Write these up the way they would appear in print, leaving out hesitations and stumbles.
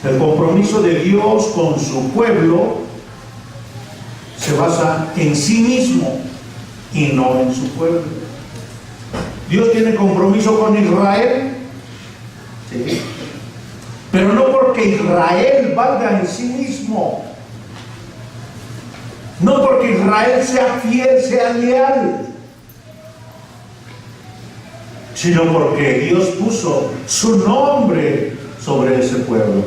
El compromiso de Dios con su pueblo se basa en sí mismo y no en su pueblo. Dios tiene compromiso con Israel, ¿sí? Pero no porque Israel valga en sí mismo, no porque Israel sea fiel, sea leal, sino porque Dios puso su nombre sobre ese pueblo.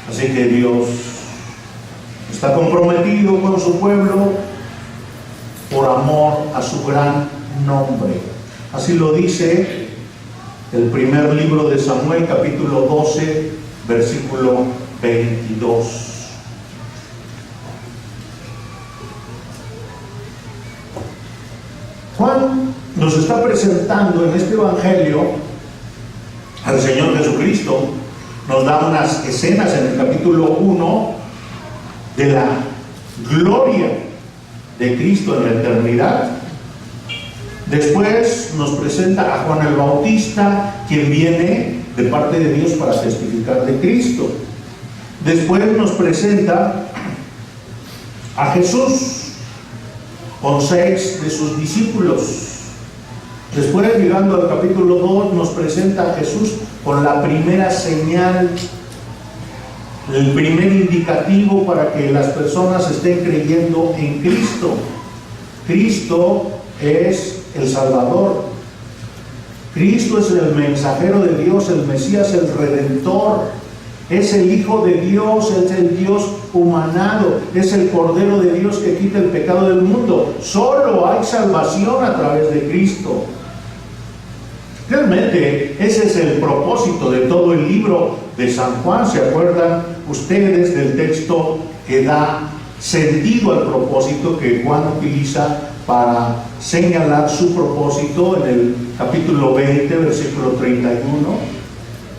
Así que Dios está comprometido con su pueblo por amor a su gran nombre. Así lo dice el primer libro de Samuel, capítulo 12, versículo 22. Juan nos está presentando en este evangelio al Señor Jesucristo. Nos da unas escenas en el capítulo 1 de la gloria de Cristo en la eternidad. Después nos presenta a Juan el Bautista, quien viene de parte de Dios para testificar de Cristo. Después nos presenta a Jesús con 6 de sus discípulos. Después, llegando al capítulo 2, nos presenta a Jesús con la primera señal, el primer indicativo para que las personas estén creyendo en Cristo. Cristo es el Salvador. Cristo es el mensajero de Dios, el Mesías, el Redentor. Es el Hijo de Dios, es el Dios humanado, es el Cordero de Dios que quita el pecado del mundo. Solo hay salvación a través de Cristo. Realmente ese es el propósito de todo el libro de San Juan. ¿Se acuerdan ustedes del texto que da sentido al propósito que Juan utiliza para señalar su propósito en el capítulo 20, versículo 31?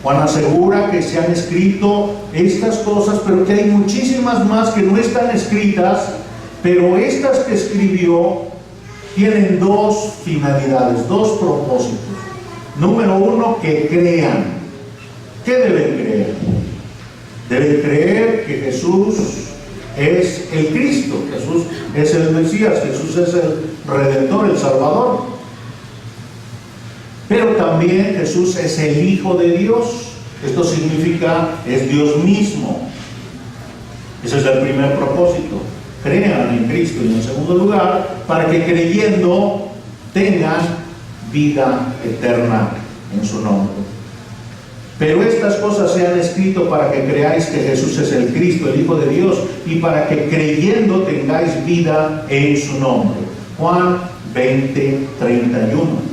Juan asegura que se han escrito estas cosas, pero que hay muchísimas más que no están escritas, pero estas que escribió tienen dos finalidades, dos propósitos. Número uno, que crean. ¿Qué deben creer? Deben creer que Jesús es el Cristo, Jesús es el Mesías, Jesús es el Redentor, el Salvador. Pero también Jesús es el Hijo de Dios. Esto significa, es Dios mismo. Ese es el primer propósito. Crean en Cristo. Y en segundo lugar, para que creyendo tengan vida eterna en su nombre. Pero estas cosas se han escrito para que creáis que Jesús es el Cristo, el Hijo de Dios, y para que creyendo tengáis vida en su nombre. Juan 20, 31.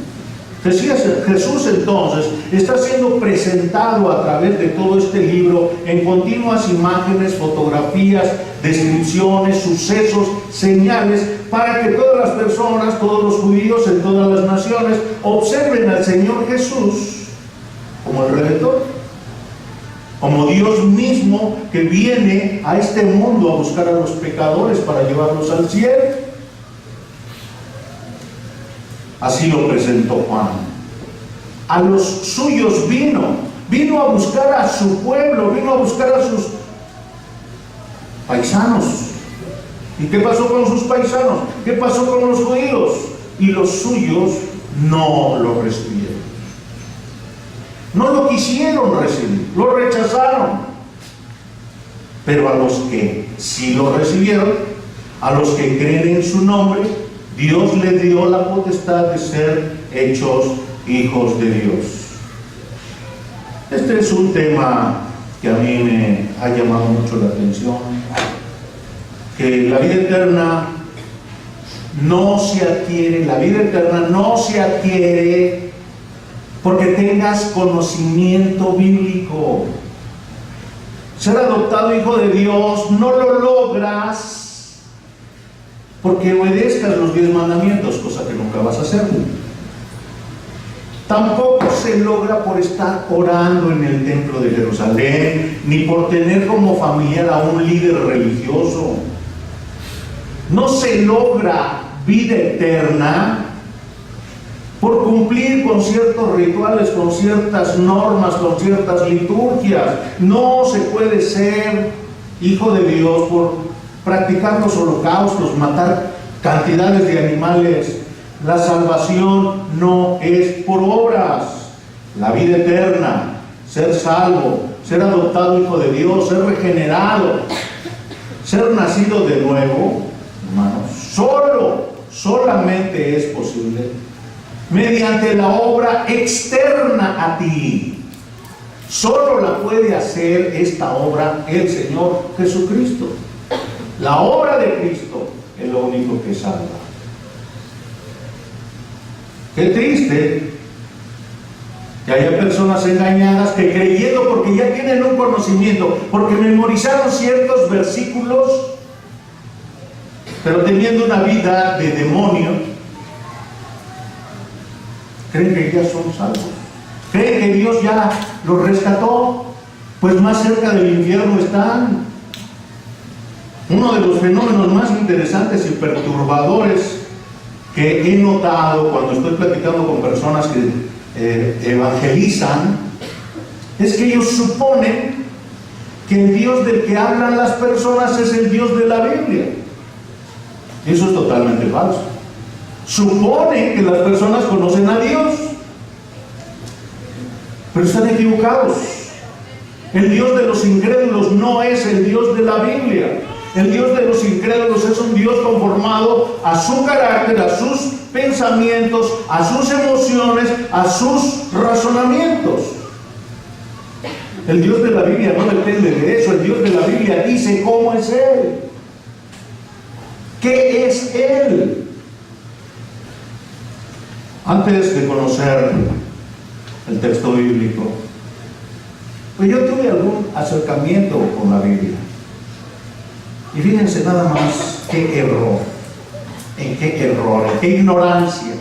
Jesús entonces está siendo presentado a través de todo este libro en continuas imágenes, fotografías, descripciones, sucesos, señales, para que todas las personas, todos los judíos en todas las naciones observen al Señor Jesús como el Redentor, como Dios mismo que viene a este mundo a buscar a los pecadores para llevarlos al cielo. Así lo presentó Juan. A los suyos vino a buscar a su pueblo, vino a buscar a sus paisanos. ¿Y qué pasó con sus paisanos? ¿Qué pasó con los judíos? Y los suyos no lo recibieron. No lo quisieron recibir, lo rechazaron. Pero a los que sí lo recibieron, a los que creen en su nombre, Dios le dio la potestad de ser hechos hijos de Dios. Este es un tema que a mí me ha llamado mucho la atención, que la vida eterna no se adquiere, porque tengas conocimiento bíblico. Ser adoptado hijo de Dios no lo logras porque obedezcas los 10 mandamientos, cosa que nunca vas a hacer. Tampoco se logra por estar orando en el templo de Jerusalén, ni por tener como familiar a un líder religioso. No se logra vida eterna por cumplir con ciertos rituales, con ciertas normas, con ciertas liturgias. No se puede ser hijo de Dios por practicar los holocaustos, matar cantidades de animales. La salvación no es por obras. La vida eterna, ser salvo, ser adoptado hijo de Dios, ser regenerado, ser nacido de nuevo, hermanos, solamente es posible mediante la obra externa a ti. Solo la puede hacer esta obra el Señor Jesucristo. La obra de Cristo es lo único que salva. Qué triste que haya personas engañadas que, creyendo porque ya tienen un conocimiento, porque memorizaron ciertos versículos, pero teniendo una vida de demonio, creen que ya son salvos, creen que Dios ya los rescató, pues más cerca del infierno están. Uno de los fenómenos más interesantes y perturbadores que he notado cuando estoy platicando con personas que evangelizan, es que ellos suponen que el Dios del que hablan las personas es el Dios de la Biblia. Eso es totalmente falso. Suponen que las personas conocen a Dios, pero están equivocados. El Dios de los incrédulos no es el Dios de la Biblia. El Dios de los incrédulos es un Dios conformado a su carácter, a sus pensamientos, a sus emociones, a sus razonamientos. El Dios de la Biblia no depende de eso. El Dios de la Biblia dice cómo es Él. ¿Qué es Él? Antes de conocer el texto bíblico, pues yo tuve algún acercamiento con la Biblia. Y fíjense nada más qué error, en qué ignorancia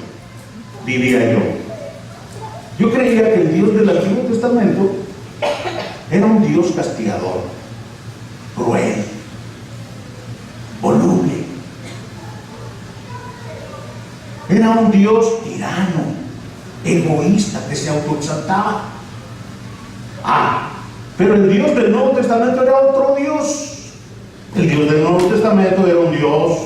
vivía yo. Yo creía que el Dios del Antiguo Testamento era un Dios castigador, cruel, voluble. Era un Dios tirano, egoísta, que se autoexaltaba. Pero el Dios del Nuevo Testamento era otro Dios. El Dios del Nuevo Testamento era un Dios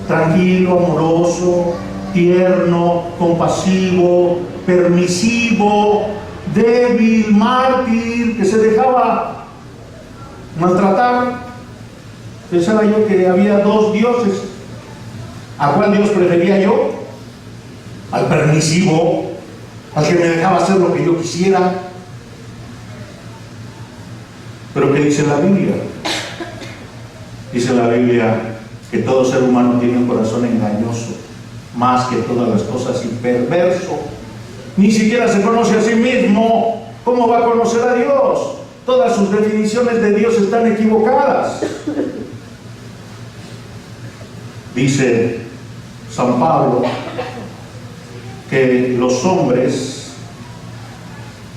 tranquilo, amoroso, tierno, compasivo, permisivo, débil, mártir, que se dejaba maltratar. Pensaba yo que había dos dioses. ¿A cuál Dios prefería yo? Al permisivo, al que me dejaba hacer lo que yo quisiera. Pero ¿qué dice la Biblia? Dice la Biblia que todo ser humano tiene un corazón engañoso, más que todas las cosas, y perverso. Ni siquiera se conoce a sí mismo. ¿Cómo va a conocer a Dios? Todas sus definiciones de Dios están equivocadas. Dice San Pablo que los hombres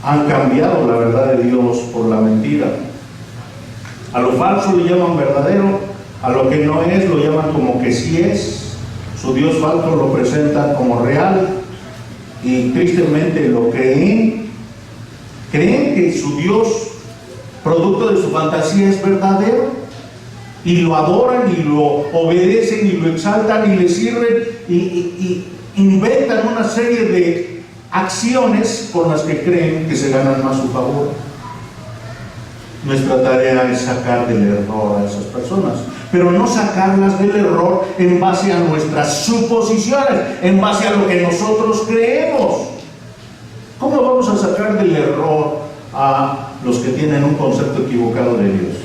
han cambiado la verdad de Dios por la mentira. A lo falso le llaman verdadero, a lo que no es lo llaman como que sí es. Su Dios falso lo presentan como real y tristemente lo creen. Creen que su Dios, producto de su fantasía, es verdadero y lo adoran y lo obedecen y lo exaltan y le sirven y inventan una serie de acciones con las que creen que se ganan más su favor. Nuestra tarea es sacar del error a esas personas, pero no sacarlas del error en base a nuestras suposiciones, en base a lo que nosotros creemos. ¿Cómo vamos a sacar del error a los que tienen un concepto equivocado de Dios?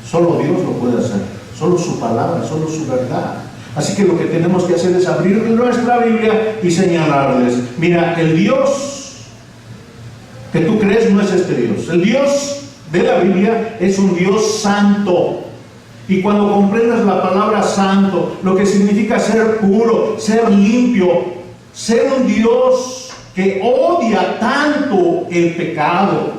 Solo Dios lo puede hacer, solo su palabra, solo su verdad. Así que lo que tenemos que hacer es abrir nuestra Biblia y señalarles: mira, el Dios que tú crees no es este Dios. El Dios de la Biblia es un Dios santo. Y cuando comprendas la palabra santo, lo que significa ser puro, ser limpio, ser un Dios que odia tanto el pecado,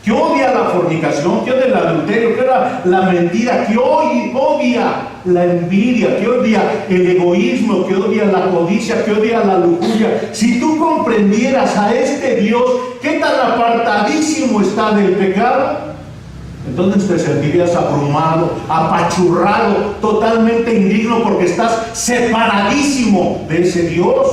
que odia la fornicación, que odia el adulterio, que odia la mentira, que odia la envidia, que odia el egoísmo, que odia la codicia, que odia la lujuria. Si tú comprendieras a este Dios, que tan apartadísimo está del pecado, entonces te sentirías abrumado, apachurrado, totalmente indigno, porque estás separadísimo de ese Dios.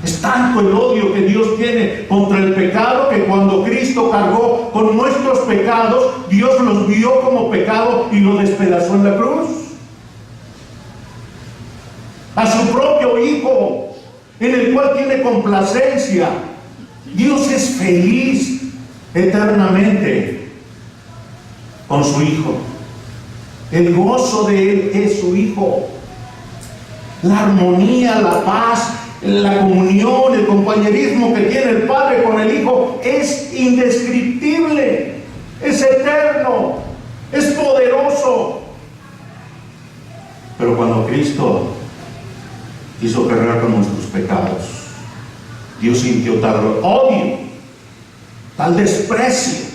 Es tanto el odio que Dios tiene contra el pecado, que cuando Cristo cargó con nuestros pecados, Dios los vio como pecado y lo despedazó en la cruz. A su propio Hijo, en el cual tiene complacencia. Dios es feliz eternamente con su Hijo. El gozo de Él es su Hijo. La armonía, la paz, la comunión, el compañerismo que tiene el Padre con el Hijo es indescriptible, es eterno, es poderoso. Pero cuando Cristo quiso cargar con nuestros pecados, Dios sintió tal odio, tal desprecio,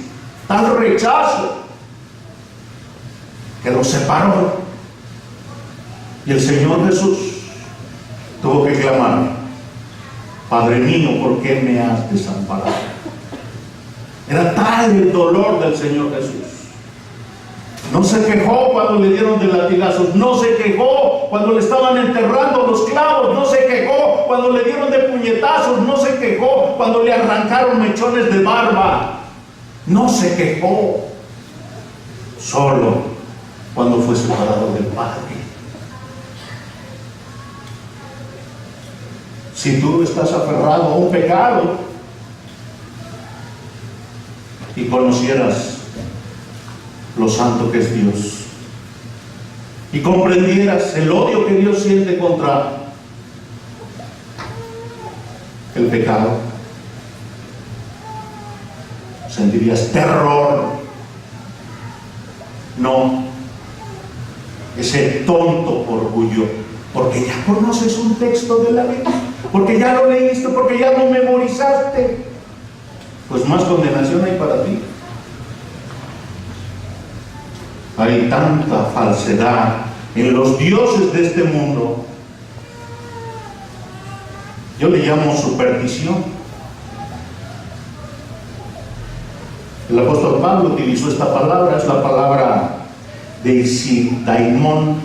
tal rechazo, que lo separó. Y el Señor Jesús tuvo que clamar: Padre mío, ¿por qué me has desamparado? Era tal el dolor del Señor Jesús. No se quejó cuando le dieron de latigazos, no se quejó cuando le estaban enterrando los clavos, no se quejó cuando le dieron de puñetazos, no se quejó cuando le arrancaron mechones de barba, no se quejó. Solo cuando fue separado del Padre. Si tú estás aferrado a un pecado y conocieras lo santo que es Dios y comprendieras el odio que Dios siente contra el pecado, sentirías terror. No ese tonto orgullo, porque ya conoces un texto de la Biblia, porque ya lo leíste, porque ya lo memorizaste, pues más condenación hay para ti. Hay tanta falsedad en los dioses de este mundo. Yo le llamo superstición. El apóstol Pablo utilizó esta palabra, es la palabra deisidaimon,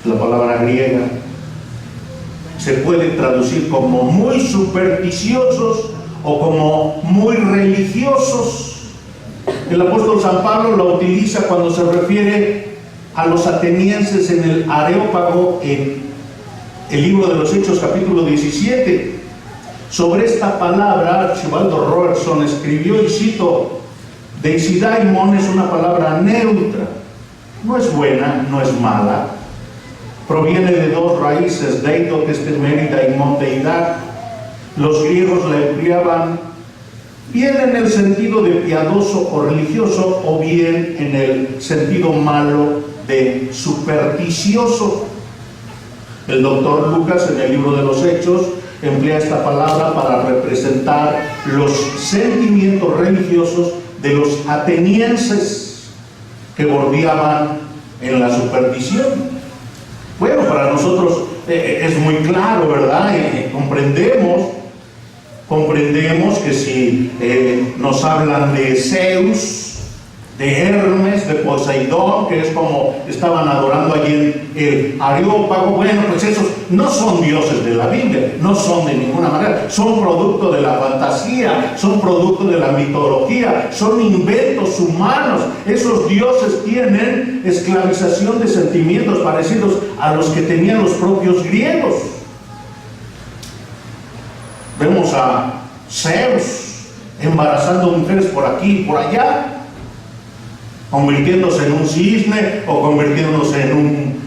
la palabra griega. Se puede traducir como muy supersticiosos o como muy religiosos. El apóstol San Pablo lo utiliza cuando se refiere a los atenienses en el Areópago, en el libro de los Hechos, capítulo 17. Sobre esta palabra, Archibaldo Robertson escribió, y cito: Deisidaimon es una palabra neutra, no es buena, no es mala. Proviene de dos raíces, deito, que es temer, y daimon, deidad. Los griegos la empleaban bien en el sentido de piadoso o religioso, o bien en el sentido malo de supersticioso. El doctor Lucas, en el libro de los Hechos, emplea esta palabra para representar los sentimientos religiosos de los atenienses que bordeaban en la superstición. Bueno, para nosotros es muy claro, ¿verdad? Comprendemos que si nos hablan de Zeus, de Hermes, de Poseidón, que es como estaban adorando allí en el Areópago, bueno, pues esos no son dioses de la Biblia, no son de ninguna manera, son producto de la fantasía, son producto de la mitología, son inventos humanos. Esos dioses tienen esclavización de sentimientos parecidos a los que tenían los propios griegos. Vemos a Zeus embarazando mujeres por aquí y por allá, convirtiéndose en un cisne, o convirtiéndose en un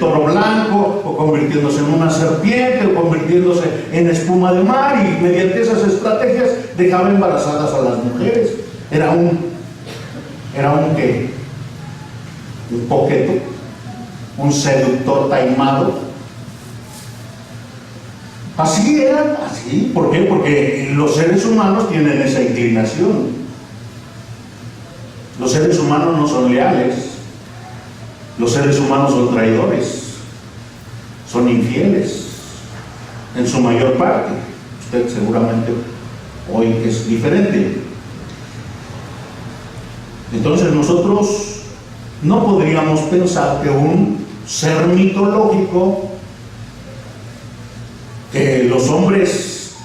toro blanco, o convirtiéndose en una serpiente, o convirtiéndose en espuma de mar, y mediante esas estrategias dejaba embarazadas a las mujeres. Era un coqueto, un seductor taimado. Así eran, así. ¿Por qué? Porque los seres humanos tienen esa inclinación. Los seres humanos no son leales. Los seres humanos son traidores. Son infieles. En su mayor parte. Usted seguramente hoy es diferente. Entonces nosotros no podríamos pensar que un ser mitológico que los hombres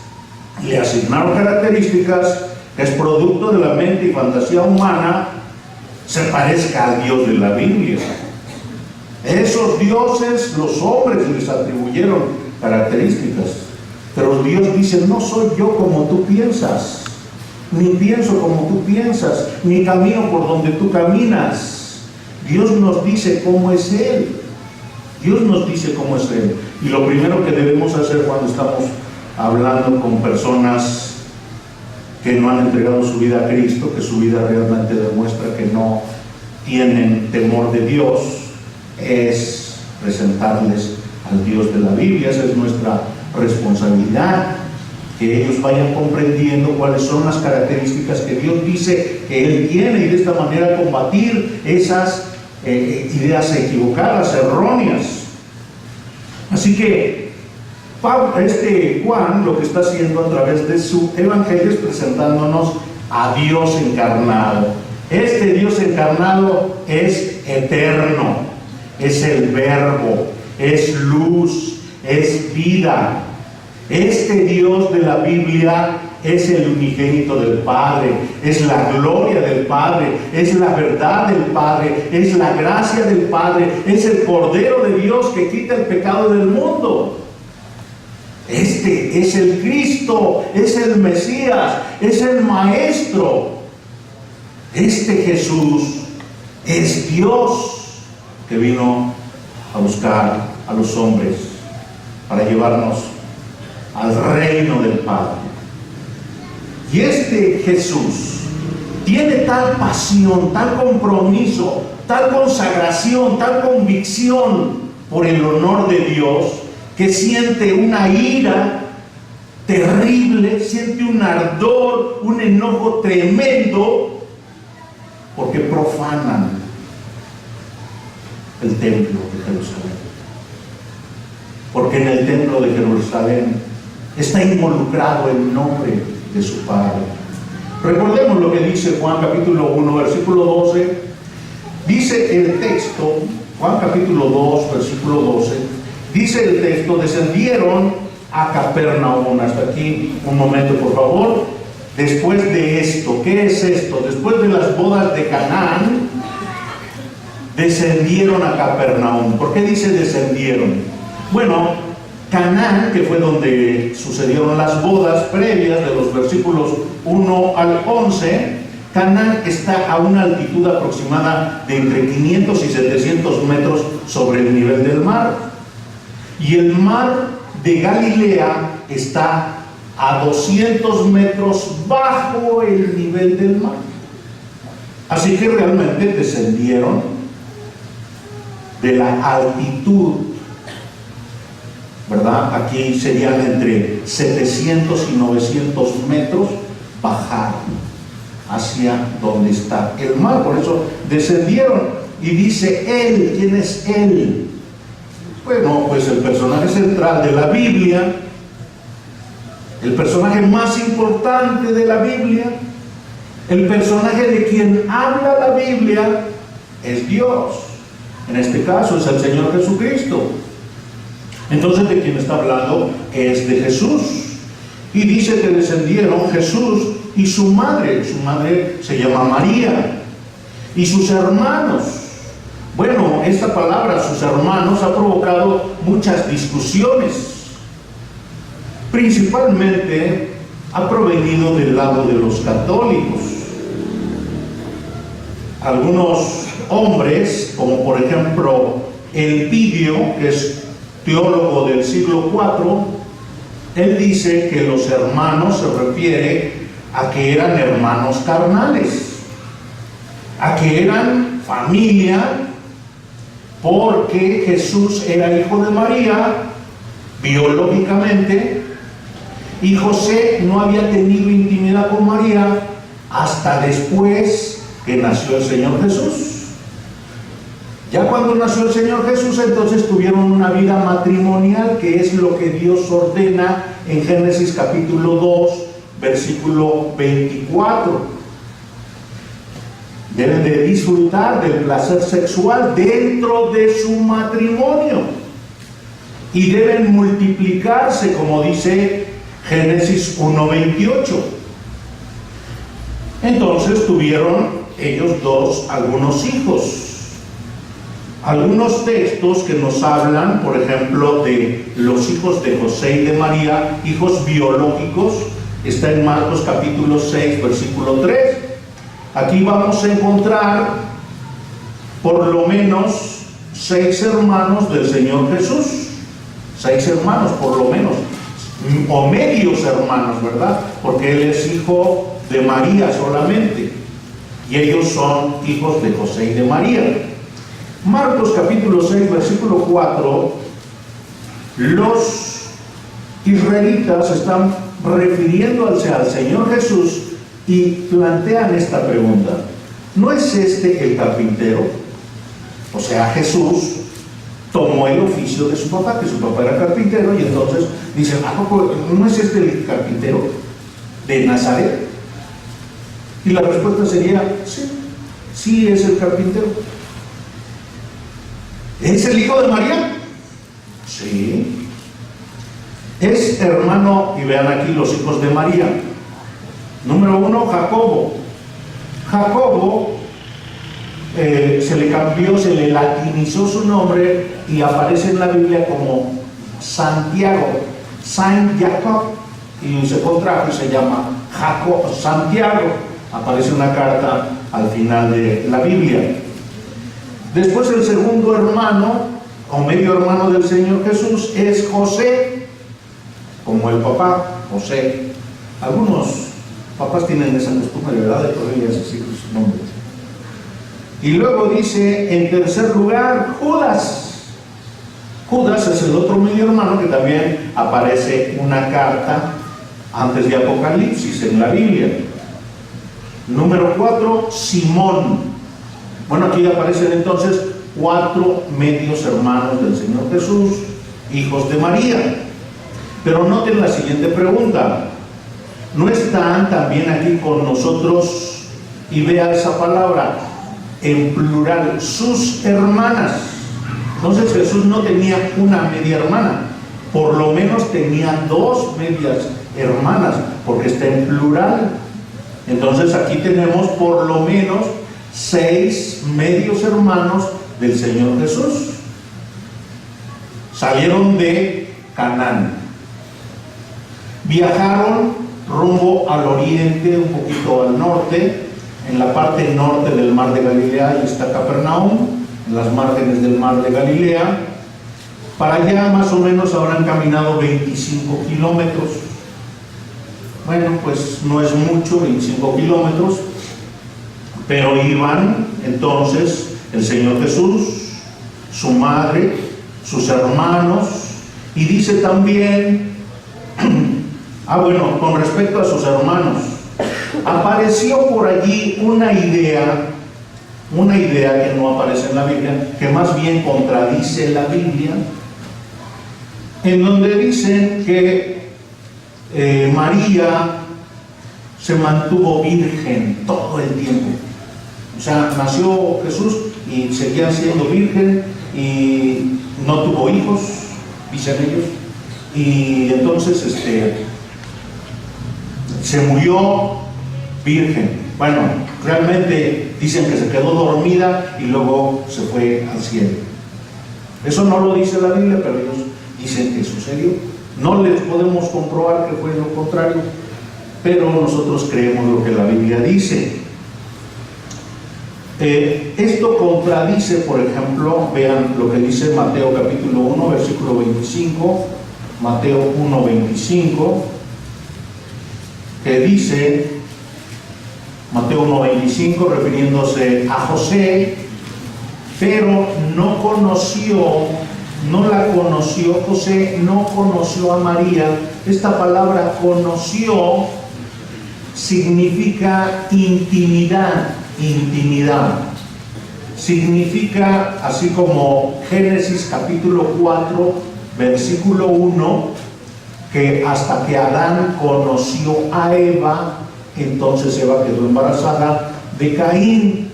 le asignaron características, que es producto de la mente y fantasía humana, se parezca al Dios de la Biblia. Esos dioses los hombres les atribuyeron características, pero Dios dice: no soy yo como tú piensas, ni pienso como tú piensas, ni camino por donde tú caminas. Dios nos dice cómo es Él. Dios nos dice cómo es Él. Y lo primero que debemos hacer cuando estamos hablando con personas que no han entregado su vida a Cristo, que su vida realmente demuestra que no tienen temor de Dios, es presentarles al Dios de la Biblia. Esa es nuestra responsabilidad, que ellos vayan comprendiendo cuáles son las características que Dios dice que Él tiene, y de esta manera combatir esas ideas equivocadas, erróneas. Así que Juan lo que está haciendo a través de su evangelio es presentándonos a Dios encarnado. Este Dios encarnado es eterno, es el Verbo, es luz, es vida. Este Dios de la Biblia es el unigénito del Padre, es la gloria del Padre, es la verdad del Padre, es la gracia del Padre, es el Cordero de Dios que quita el pecado del mundo. Este es el Cristo, es el Mesías, es el Maestro. Este Jesús es Dios que vino a buscar a los hombres para llevarnos al reino del Padre. Y este Jesús tiene tal pasión, tal compromiso, tal consagración, tal convicción por el honor de Dios, que siente una ira terrible, siente un ardor, un enojo tremendo, porque profanan el templo de Jerusalén. Porque en el templo de Jerusalén está involucrado el nombre de su Padre. Recordemos lo que dice Juan capítulo 1, versículo 12. Dice el texto, Juan capítulo 2, versículo 12, dice el texto: descendieron a Capernaum. Hasta aquí un momento, por favor. Después de esto, ¿qué es esto? Después de las bodas de Canaán, descendieron a Capernaum. ¿Por qué dice descendieron? Bueno, Canaán, que fue donde sucedieron las bodas previas de los versículos 1 al 11, Canaán está a una altitud aproximada de entre 500 y 700 metros sobre el nivel del mar. Y el mar de Galilea está a 200 metros bajo el nivel del mar. Así que realmente descendieron de la altitud, ¿verdad? Aquí serían entre 700 y 900 metros, bajar hacia donde está el mar. Por eso descendieron. Y dice Él. ¿Quién es Él? Bueno, pues el personaje central de la Biblia, el personaje más importante de la Biblia, el personaje de quien habla la Biblia, es Dios. En este caso es el Señor Jesucristo. Entonces, ¿de quién está hablando? Es de Jesús. Y dice que descendieron Jesús y su madre. Su madre se llama María. Y sus hermanos. Bueno, esta palabra, sus hermanos, ha provocado muchas discusiones. Principalmente ha provenido del lado de los católicos. Algunos hombres, como por ejemplo Elpidio, que es teólogo del siglo IV, él dice que los hermanos se refiere a que eran hermanos carnales, a que eran familia, porque Jesús era hijo de María, biológicamente, y José no había tenido intimidad con María hasta después que nació el Señor Jesús. Ya cuando nació el Señor Jesús, entonces tuvieron una vida matrimonial, que es lo que Dios ordena en Génesis capítulo 2, versículo 24. Deben de disfrutar del placer sexual dentro de su matrimonio y deben multiplicarse, como dice Génesis 1:28. Entonces tuvieron ellos dos algunos hijos. Algunos textos que nos hablan, por ejemplo, de los hijos de José y de María, hijos biológicos, está en Marcos capítulo 6, versículo 3. Aquí vamos a encontrar por lo menos 6 hermanos del Señor Jesús. 6 hermanos, por lo menos, o medios hermanos, ¿verdad? Porque él es hijo de María solamente, y ellos son hijos de José y de María. Marcos capítulo 6, versículo 4, los israelitas están refiriéndose al Señor Jesús y plantean esta pregunta: ¿no es este el carpintero? O sea, Jesús tomó el oficio de su papá, que su papá era carpintero, y entonces dicen: ¿no es este el carpintero de Nazaret? Y la respuesta sería: sí, sí es el carpintero. ¿Es el hijo de María? Sí. Es hermano, y vean aquí los hijos de María. Número 1, Jacobo. Jacobo se le cambió, se le latinizó su nombre y aparece en la Biblia como Santiago, Saint Jacob, y se contrajo y se llama Jacob, Santiago. Aparece una carta al final de la Biblia. Después el segundo hermano, o medio hermano del Señor Jesús, es José, como el papá, José. Algunos papás tienen esa costumbre, ¿verdad?, de ponerle a sus hijos su nombre. Y luego dice, en tercer lugar, Judas. Judas es el otro medio hermano que también aparece una carta antes de Apocalipsis en la Biblia. Número 4, Simón. Bueno, aquí aparecen entonces 4 medios hermanos del Señor Jesús, hijos de María. Pero noten la siguiente pregunta: ¿no están también aquí con nosotros? Y vea esa palabra en plural, sus hermanas. Entonces Jesús no tenía una media hermana, por lo menos tenía 2 medias hermanas, porque está en plural. Entonces aquí tenemos por lo menos 6 medios hermanos del Señor Jesús. Salieron de Canaán, viajaron rumbo al oriente, un poquito al norte. En la parte norte del mar de Galilea y está Capernaum, en las márgenes del mar de Galilea. Para allá más o menos habrán caminado 25 kilómetros. Bueno, pues no es mucho, 25 kilómetros, pero iban entonces el Señor Jesús, su madre, sus hermanos, y dice también, con respecto a sus hermanos, apareció por allí una idea que no aparece en la Biblia, que más bien contradice la Biblia, en donde dicen que María se mantuvo virgen todo el tiempo. O sea, nació Jesús y seguía siendo virgen y no tuvo hijos, dicen ellos, y entonces se murió virgen. Bueno, realmente dicen que se quedó dormida y luego se fue al cielo. Eso no lo dice la Biblia, pero ellos dicen que sucedió. No les podemos comprobar que fue lo contrario, pero nosotros creemos lo que la Biblia dice. Esto contradice, por ejemplo, vean lo que dice Mateo capítulo 1, versículo 25, Mateo 1, 25, que dice, Mateo 1:25, refiriéndose a José: pero no conoció no la conoció, José no conoció a María. Esta palabra conoció significa intimidad, intimidad. Significa, así como Génesis capítulo 4, versículo 1, que hasta que Adán conoció a Eva, entonces Eva quedó embarazada de Caín.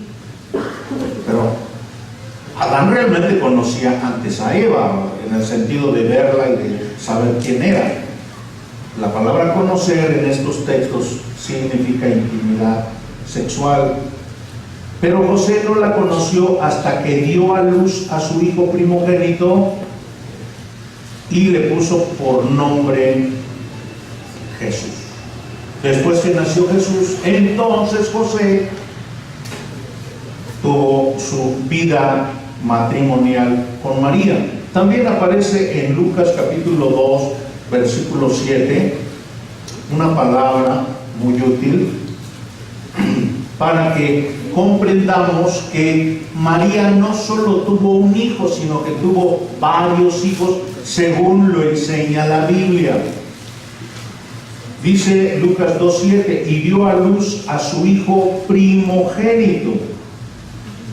Pero Adán realmente conocía antes a Eva, en el sentido de verla y de saber quién era. La palabra conocer en estos textos significa intimidad sexual. Pero José no la conoció hasta que dio a luz a su hijo primogénito y le puso por nombre Jesús. Después que nació Jesús, entonces José tuvo su vida matrimonial con María. También aparece en Lucas capítulo 2, versículo 7, una palabra muy útil para que comprendamos que María no solo tuvo un hijo, sino que tuvo varios hijos, según lo enseña la Biblia. Dice Lucas 2:7, y dio a luz a su hijo primogénito.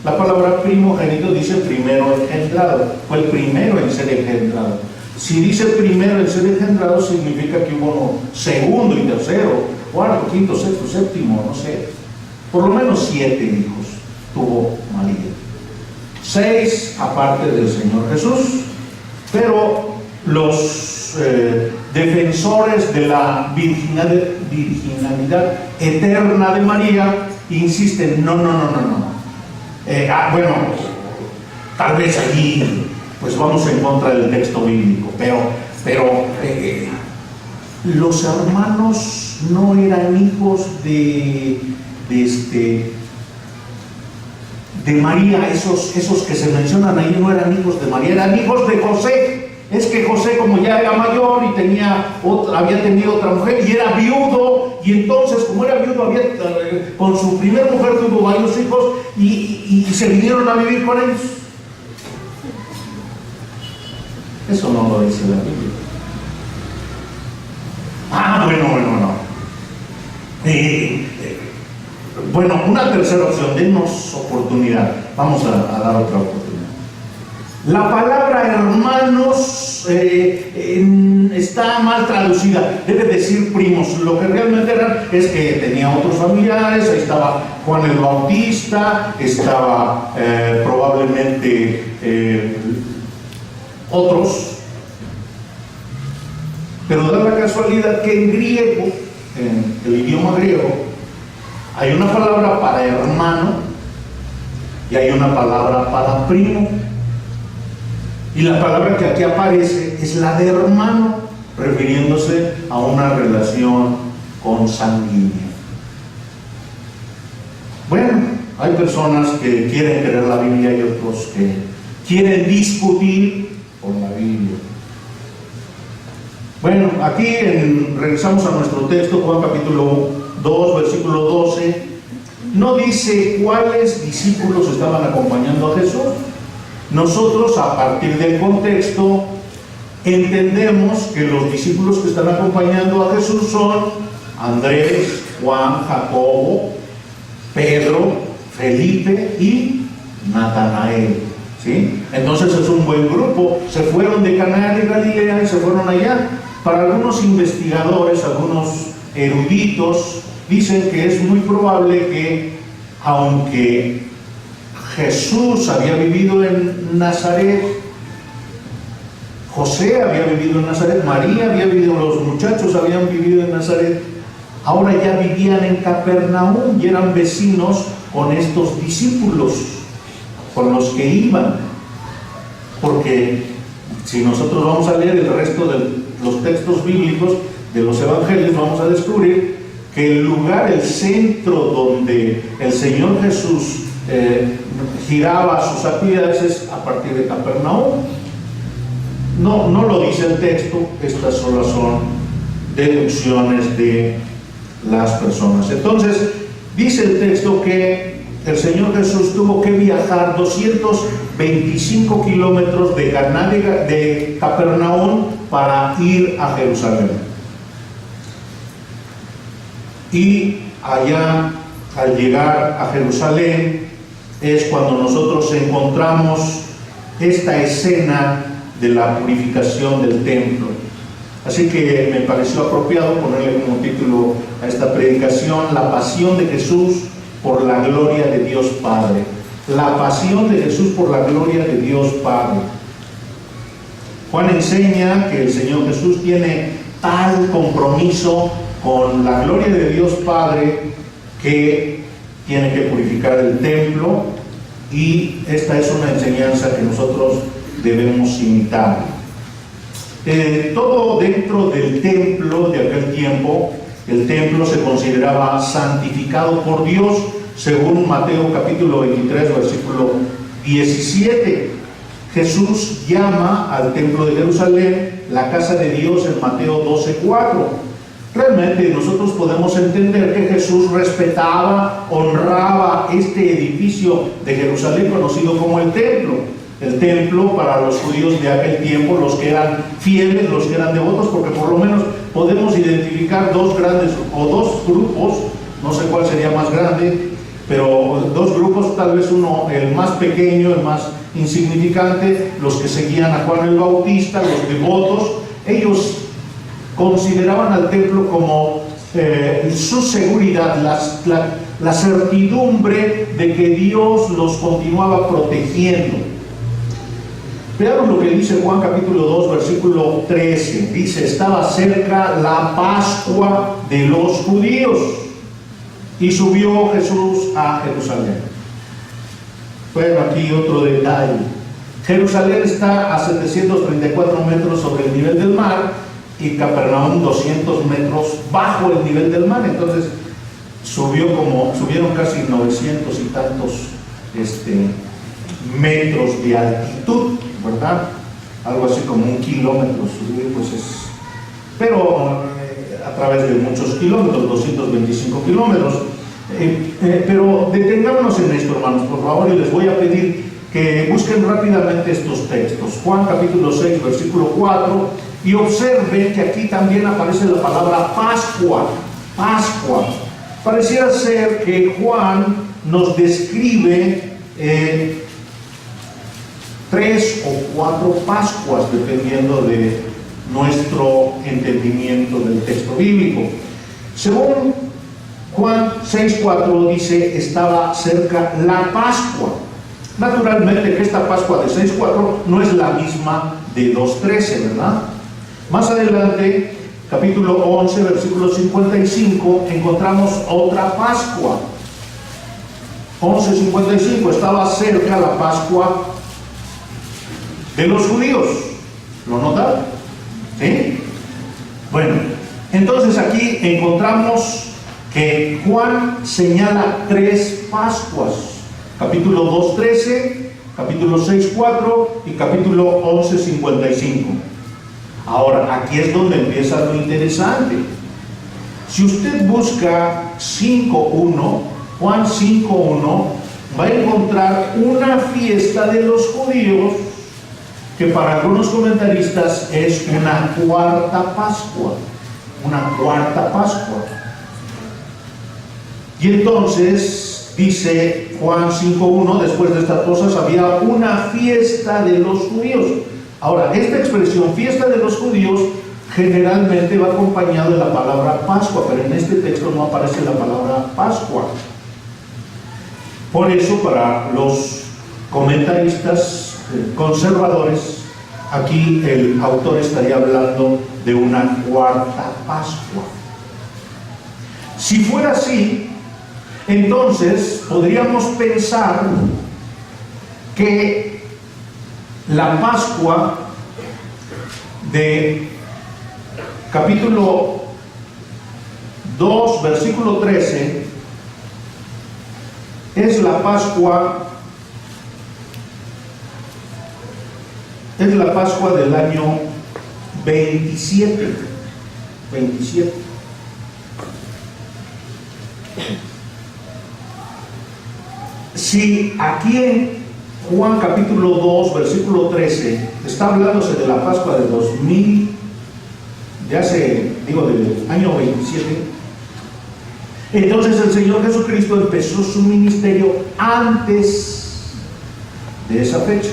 La palabra primogénito dice primero engendrado, fue el primero en ser engendrado. Si dice primero en ser engendrado, significa que hubo segundo y tercero, cuarto, quinto, sexto, séptimo, no sé. Por lo menos 7 hijos tuvo María. 6 aparte del Señor Jesús. Pero los defensores de la virginalidad eterna de María insisten, no. Bueno, tal vez allí pues vamos en contra del texto bíblico, pero los hermanos no eran hijos de María. Esos que se mencionan ahí no eran hijos de María, eran hijos de José. Es que José, como ya era mayor y había tenido otra mujer y era viudo, y entonces como era viudo con su primer mujer tuvo varios hijos y se vinieron a vivir con ellos. Eso no lo dice la Biblia. Bueno, una tercera opción, denos oportunidad. Vamos a dar otra oportunidad. La palabra hermanos está mal traducida, debe decir primos. Lo que realmente eran es que tenía otros familiares. Ahí estaba Juan el Bautista, estaba probablemente otros. Pero da la casualidad que en griego, en el idioma griego, hay una palabra para hermano y hay una palabra para primo. Y la palabra que aquí aparece es la de hermano, refiriéndose a una relación consanguínea. Bueno, hay personas que quieren creer la Biblia y otros que quieren discutir con la Biblia. Bueno, aquí regresamos a nuestro texto, Juan capítulo 2, versículo 12. No dice cuáles discípulos estaban acompañando a Jesús. Nosotros, a partir del contexto, entendemos que los discípulos que están acompañando a Jesús son Andrés, Juan, Jacobo, Pedro, Felipe y Natanael. ¿Sí? Entonces es un buen grupo. Se fueron de Caná de Galilea y se fueron allá. Para algunos investigadores, algunos eruditos, dicen que es muy probable que, aunque Jesús había vivido en Nazaret, José había vivido en Nazaret, María había vivido, los muchachos habían vivido en Nazaret, ahora ya vivían en Capernaum y eran vecinos con estos discípulos con los que iban. Porque si nosotros vamos a leer el resto de los textos bíblicos de los evangelios, vamos a descubrir que el lugar, el centro donde el Señor Jesús giraba sus actividades es a partir de Capernaum. No lo dice el texto, estas solo son deducciones de las personas. Entonces, dice el texto que el Señor Jesús tuvo que viajar 200 25 kilómetros de Caná de Capernaum para ir a Jerusalén. Y allá, al llegar a Jerusalén, es cuando nosotros encontramos esta escena de la purificación del templo. Así que me pareció apropiado ponerle como título a esta predicación: la pasión de Jesús por la gloria de Dios Padre. La pasión de Jesús por la gloria de Dios Padre. Juan enseña que el Señor Jesús tiene tal compromiso con la gloria de Dios Padre que tiene que purificar el templo, y esta es una enseñanza que nosotros debemos imitar. Todo dentro del templo de aquel tiempo, el templo se consideraba santificado por Dios, según Mateo capítulo 23, versículo 17. Jesús llama al templo de Jerusalén la casa de Dios en Mateo 12:4. Realmente nosotros podemos entender que Jesús respetaba, honraba este edificio de Jerusalén conocido como el templo. El templo para los judíos de aquel tiempo, los que eran fieles, los que eran devotos, porque por lo menos podemos identificar dos grandes o dos grupos, no sé cuál sería más grande, pero dos grupos, tal vez uno, el más pequeño, el más insignificante, los que seguían a Juan el Bautista, los devotos. Ellos consideraban al templo como su seguridad, la certidumbre de que Dios los continuaba protegiendo. Veamos lo que dice Juan capítulo 2, versículo 13. Dice: estaba cerca la Pascua de los judíos y subió Jesús a Jerusalén. Bueno, aquí otro detalle. Jerusalén está a 734 metros sobre el nivel del mar y Capernaum 200 metros bajo el nivel del mar. Entonces subieron casi 900 y tantos metros de altitud, ¿verdad? Algo así como 1 kilómetro subir, pues es, pero a través de muchos kilómetros, 225 kilómetros. Pero detengámonos en esto, hermanos, por favor, y les voy a pedir que busquen rápidamente estos textos. Juan capítulo 6, versículo 4, y observen que aquí también aparece la palabra Pascua. Pascua. Pareciera ser que Juan nos describe 3 o 4 Pascuas, dependiendo de nuestro entendimiento del texto bíblico. Según Juan 6:4 dice: estaba cerca la Pascua. Naturalmente que esta Pascua de 6:4 no es la misma de 2:13, ¿verdad? Más adelante, capítulo 11, versículo 55, encontramos otra Pascua. 11:55, estaba cerca la Pascua de los judíos. ¿Lo notan? ¿Sí? Bueno, entonces aquí encontramos que Juan señala 3 Pascuas: capítulo 2:13, capítulo 6:4 y capítulo 11:55. Ahora, aquí es donde empieza lo interesante. Si usted busca 5:1, Juan 5:1, va a encontrar una fiesta de los judíos que para algunos comentaristas es una cuarta Pascua. Una cuarta Pascua. Y entonces dice Juan 5:1: después de estas cosas había una fiesta de los judíos. Ahora, esta expresión fiesta de los judíos generalmente va acompañado de la palabra Pascua, pero en este texto no aparece la palabra Pascua. Por eso, para los comentaristas conservadores, aquí el autor estaría hablando de una cuarta Pascua. Si fuera así, entonces podríamos pensar que la Pascua de capítulo 2, versículo 13, es la Pascua del año 27. Si aquí en Juan capítulo 2, versículo 13, está hablándose de la Pascua de 2000, del año 27. Entonces el Señor Jesucristo empezó su ministerio antes de esa fecha.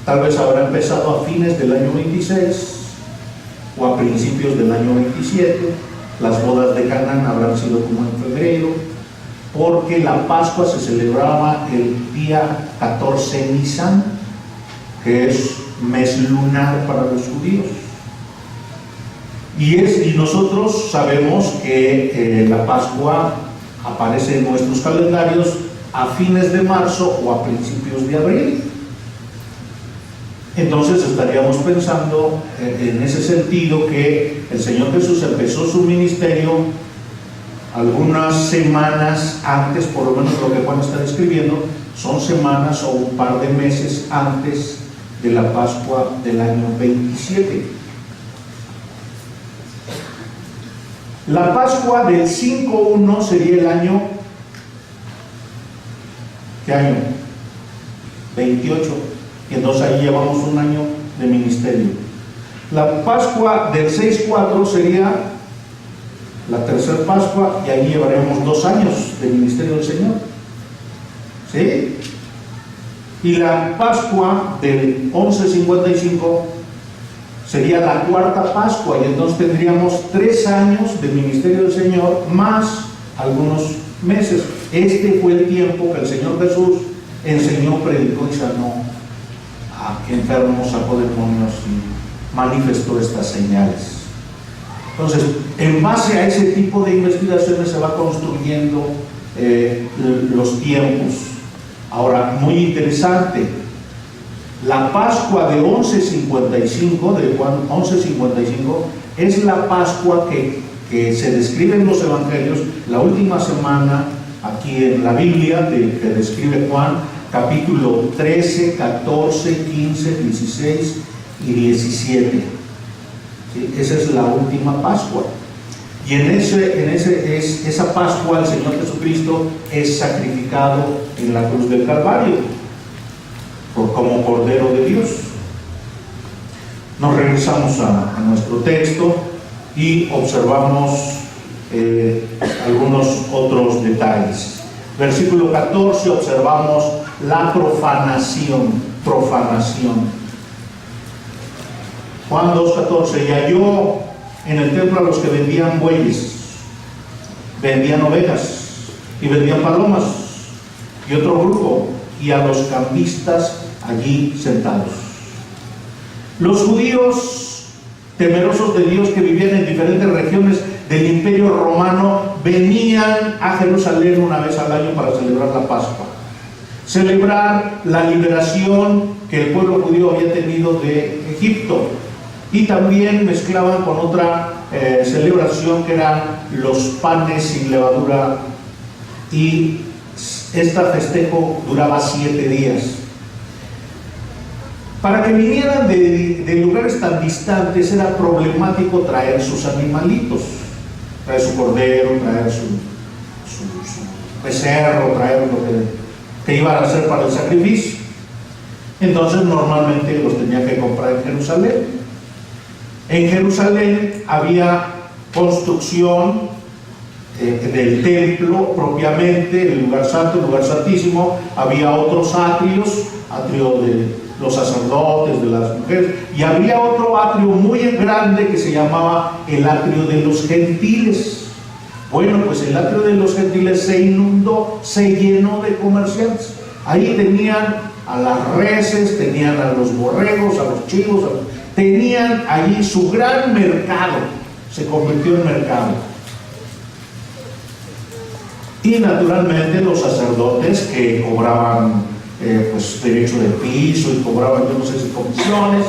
Tal vez habrá empezado a fines del año 26 o a principios del año 27. Las bodas de Canaán habrán sido como en febrero, porque la Pascua se celebraba el día 14 Nisan, que es mes lunar para los judíos. Y nosotros sabemos que la Pascua aparece en nuestros calendarios a fines de marzo o a principios de abril. Entonces estaríamos pensando en ese sentido que el Señor Jesús empezó su ministerio algunas semanas antes, por lo menos lo que Juan está describiendo, son semanas o un par de meses antes de la Pascua del año 27. La Pascua del 5-1 sería el año, ¿qué año? 28. Y entonces ahí llevamos un año de ministerio. La Pascua del 6-4 sería la tercera Pascua, y ahí llevaremos 2 años de ministerio del Señor. ¿Sí? Y la Pascua del 11-55 sería la cuarta Pascua, y entonces tendríamos 3 años de ministerio del Señor más algunos meses. Este fue el tiempo que el Señor Jesús enseñó, predicó y sanó a enfermos, sacó demonios y manifestó estas señales. Entonces, en base a ese tipo de investigaciones se va construyendo los tiempos. Ahora, muy interesante, la Pascua de 11:55, de Juan 11:55, es la Pascua que se describe en los Evangelios, la última semana aquí en la Biblia, que describe Juan, capítulo 13, 14, 15, 16 y 17. ¿Sí? Esa es la última Pascua. Y en esa Pascua el Señor Jesucristo es sacrificado en la cruz del Calvario como Cordero de Dios. Nos regresamos a nuestro texto y observamos algunos otros detalles. Versículo 14, observamos la profanación. Juan 2:14, y halló en el templo a los que vendían bueyes, vendían ovejas y vendían palomas, y otro grupo, y a los cambistas allí sentados. Los judíos temerosos de Dios, que vivían en diferentes regiones del Imperio Romano, venían a Jerusalén una vez al año para celebrar la Pascua, celebrar la liberación que el pueblo judío había tenido de Egipto, y también mezclaban con otra celebración que eran los panes sin levadura, y este festejo duraba 7 días. Para que vinieran de lugares tan distantes era problemático traer sus animalitos, traer su cordero, traer su becerro, traer lo que iban a hacer para el sacrificio. Entonces normalmente los tenía que comprar en Jerusalén. En Jerusalén había construcción del templo propiamente, el lugar santo, el lugar santísimo. Había otros atrios, atrio de los sacerdotes, de las mujeres, y había otro atrio muy grande que se llamaba el atrio de los gentiles. Bueno, pues el atrio de los gentiles se inundó, se llenó de comerciantes. Ahí tenían a las reses, tenían a los borregos, a los chivos, tenían allí su gran mercado, se convirtió en mercado. Y naturalmente los sacerdotes, que cobraban pues derecho de piso y cobraban, yo no sé si comisiones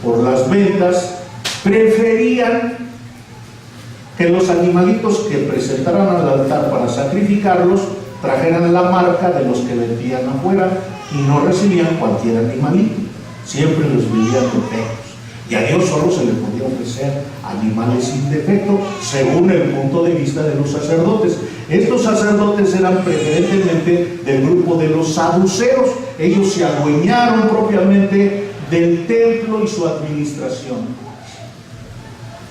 por las ventas, preferían que los animalitos que presentaran al altar para sacrificarlos trajeran la marca de los que vendían afuera, y no recibían cualquier animalito, siempre los vendían perfectos. Y a Dios solo se le podía ofrecer animales sin defecto, según el punto de vista de los sacerdotes. Estos sacerdotes eran preferentemente del grupo de los saduceos. Ellos se adueñaron propiamente del templo y su administración.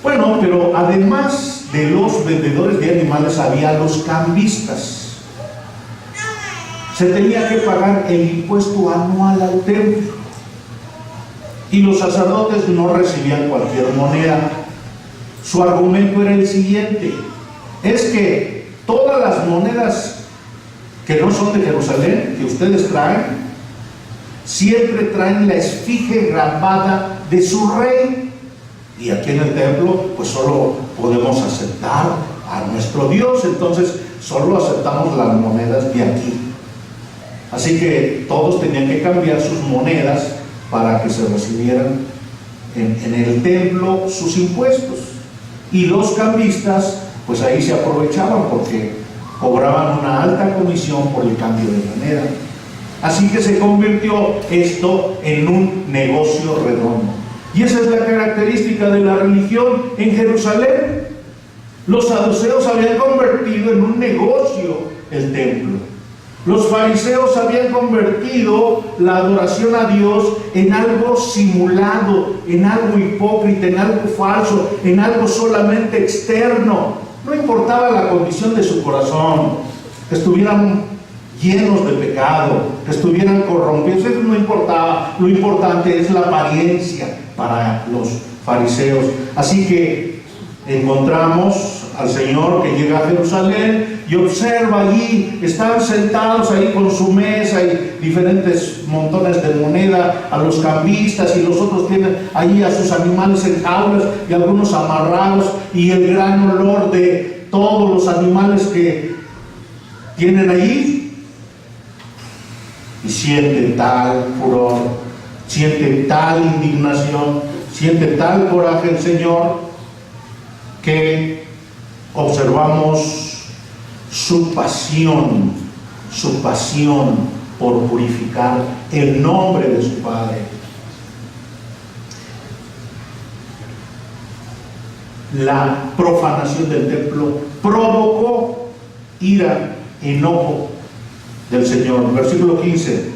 Bueno, pero además de los vendedores de animales había los cambistas. Se tenía que pagar el impuesto anual al templo. Y los sacerdotes no recibían cualquier moneda. Su argumento era el siguiente: es que todas las monedas que no son de Jerusalén, que ustedes traen, siempre traen la esfinge grabada de su rey. Y aquí en el templo, pues solo podemos aceptar a nuestro Dios, entonces solo aceptamos las monedas de aquí. Así que todos tenían que cambiar sus monedas para que se recibieran en el templo sus impuestos. Y los cambistas, pues ahí se aprovechaban porque cobraban una alta comisión por el cambio de moneda. Así que se convirtió esto en un negocio redondo. Y esa es la característica de la religión en Jerusalén. Los saduceos habían convertido en un negocio el templo. Los fariseos habían convertido la adoración a Dios en algo simulado, en algo hipócrita, en algo falso, en algo solamente externo. No importaba la condición de su corazón, que estuvieran llenos de pecado, que estuvieran corrompidos, eso no importaba. Lo importante es la apariencia para los fariseos. Así que encontramos al Señor que llega a Jerusalén y observa allí, están sentados ahí con su mesa y diferentes montones de moneda, a los cambistas, y los otros tienen allí a sus animales en jaulas y algunos amarrados, y el gran olor de todos los animales que tienen allí. Y siente tal furor, siente tal indignación, siente tal coraje el Señor, que observamos su pasión por purificar el nombre de su Padre. La profanación del templo provocó ira, enojo del Señor. Versículo 15: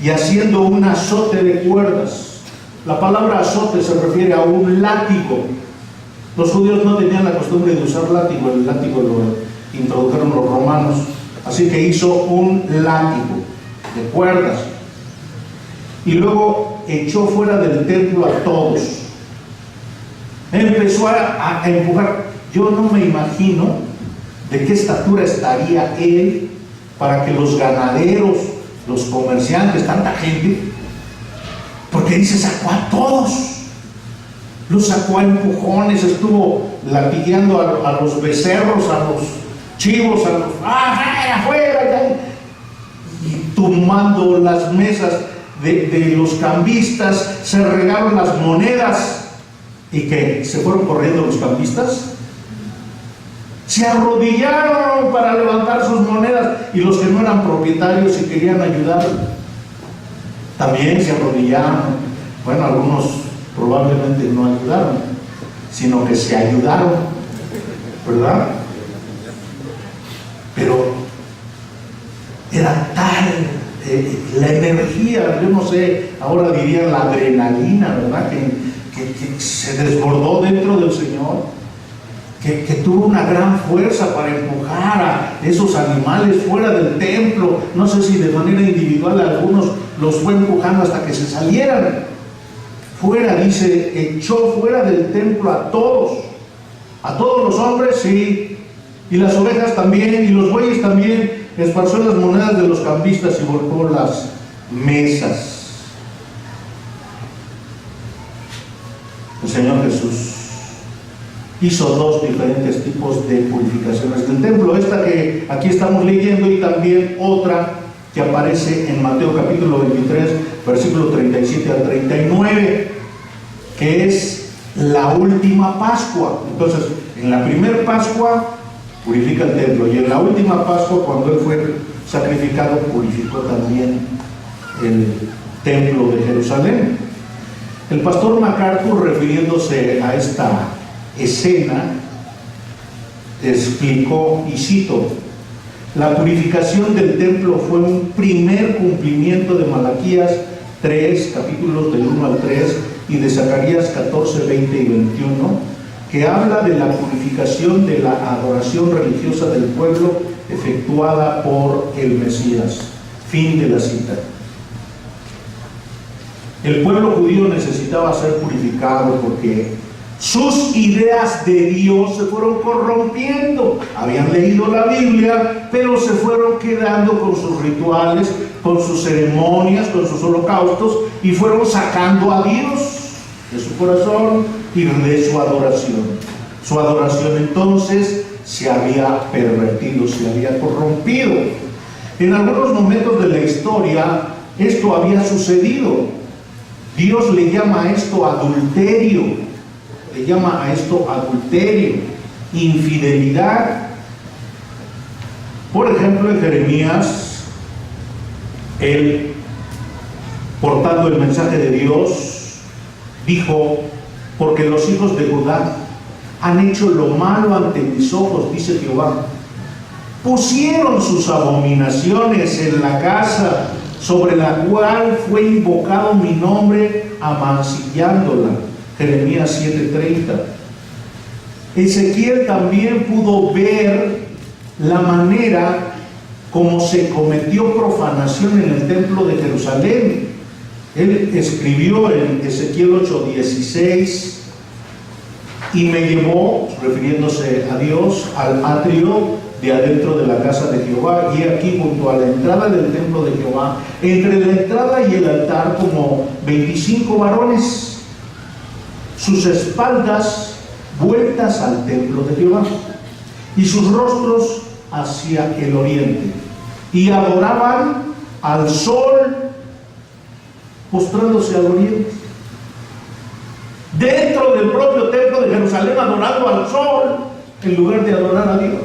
y haciendo un azote de cuerdas. La palabra azote se refiere a un látigo. Los judíos no tenían la costumbre de usar látigo, el látigo lo introdujeron los romanos, así que hizo un látigo de cuerdas y luego echó fuera del templo a todos. Empezó a empujar. Yo no me imagino de qué estatura estaría él para que los ganaderos, los comerciantes, tanta gente, porque dice, sacó a todos. Los sacó a empujones, estuvo latigueando a los becerros, a los chivos, a los afuera, y tumbando las mesas de los cambistas. Se regaron las monedas. ¿Y qué? ¿Se fueron corriendo los cambistas? Se arrodillaron para levantar sus monedas, y los que no eran propietarios y querían ayudar también se arrodillaron. Bueno, algunos probablemente no ayudaron, sino que se ayudaron, ¿verdad? Pero era tal la energía, yo no sé, ahora dirían la adrenalina, ¿verdad? Que se desbordó dentro del Señor, que tuvo una gran fuerza para empujar a esos animales fuera del templo. No sé si de manera individual algunos los fue empujando hasta que se salieran. Fuera, dice, echó fuera del templo a todos los hombres, sí, y las ovejas también, y los bueyes también. Esparció las monedas de los cambistas y volcó las mesas. El Señor Jesús hizo dos diferentes tipos de purificaciones del templo, esta que aquí estamos leyendo, y también otra que aparece en Mateo capítulo 23, versículo 37 al 39, que es la última Pascua. Entonces, en la primera Pascua purifica el templo, y en la última Pascua, cuando Él fue sacrificado, purificó también el templo de Jerusalén. El pastor MacArthur, refiriéndose a esta escena, explicó, y cito: la purificación del templo fue un primer cumplimiento de Malaquías 3, capítulos del 1 al 3, y de Zacarías 14, 20 y 21, que habla de la purificación de la adoración religiosa del pueblo efectuada por el Mesías. Fin de la cita. El pueblo judío necesitaba ser purificado porque sus ideas de Dios se fueron corrompiendo. Habían leído la Biblia, pero se fueron quedando con sus rituales, con sus ceremonias, con sus holocaustos, y fueron sacando a Dios de su corazón y de su adoración. Su adoración entonces se había pervertido, se había corrompido. En algunos momentos de la historia esto había sucedido. Dios le llama a esto adulterio, le llama a esto adulterio, infidelidad. Por ejemplo, en Jeremías, él, portando el mensaje de Dios, dijo: porque los hijos de Judá han hecho lo malo ante mis ojos, dice Jehová. Pusieron sus abominaciones en la casa sobre la cual fue invocado mi nombre, amancillándola. Jeremías 7:30. Ezequiel también pudo ver la manera como se cometió profanación en el templo de Jerusalén. Él escribió en Ezequiel 8:16: y me llevó, refiriéndose a Dios, al atrio de adentro de la casa de Jehová, y aquí junto a la entrada del templo de Jehová, entre la entrada y el altar, como 25 varones, sus espaldas vueltas al templo de Jehová, y sus rostros hacia el oriente, y adoraban al sol, postrándose al oriente. Dentro del propio templo de Jerusalén, adorando al sol en lugar de adorar a Dios.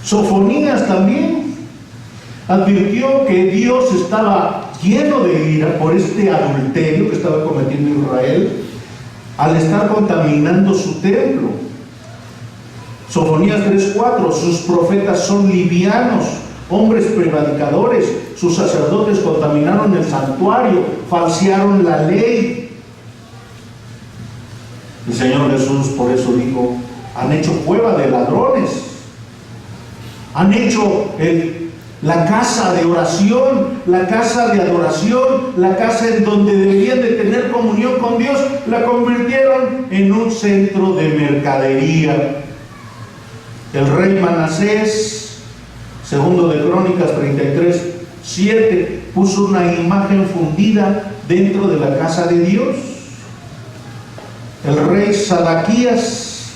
Sofonías también advirtió que Dios estaba lleno de ira por este adulterio que estaba cometiendo Israel al estar contaminando su templo. Sofonías 3:4: sus profetas son livianos, hombres prevaricadores, sus sacerdotes contaminaron el santuario, falsearon la ley. El Señor Jesús por eso dijo: han hecho cueva de ladrones, han hecho la casa de oración, la casa de adoración, la casa en donde deberían de tener comunión con Dios, la convirtieron en un centro de mercadería. El rey Manasés, segundo de Crónicas 33:7, puso una imagen fundida dentro de la casa de Dios. El rey Sadaquías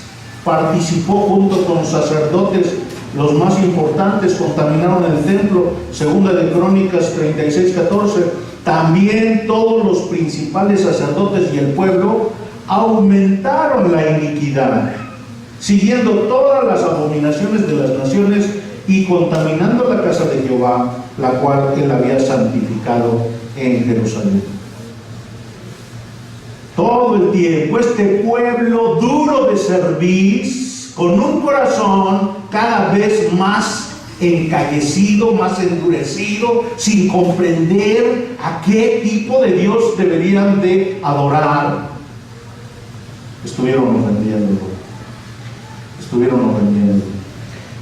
participó junto con sacerdotes, los más importantes, contaminaron el templo, segunda de Crónicas 36:14. También todos los principales sacerdotes y el pueblo aumentaron la iniquidad, siguiendo todas las abominaciones de las naciones y contaminando la casa de Jehová, la cual él había santificado en Jerusalén. Todo el tiempo este pueblo duro de cerviz, con un corazón cada vez más encallecido, más endurecido, sin comprender a qué tipo de Dios deberían de adorar, estuvieron ofendiendo.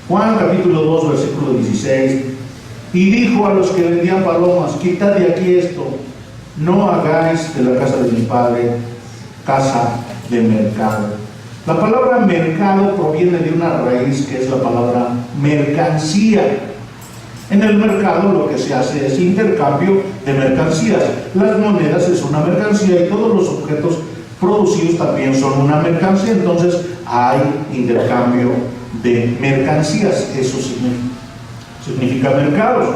Juan capítulo 2, versículo 16: y dijo a los que vendían palomas: quitad de aquí esto, no hagáis de la casa de mi padre casa de mercado. La palabra mercado proviene de una raíz que es la palabra mercancía. En el mercado lo que se hace es intercambio de mercancías. Las monedas es una mercancía y todos los objetos producidos también son una mercancía. Entonces hay intercambio de mercancías. Eso significa mercados.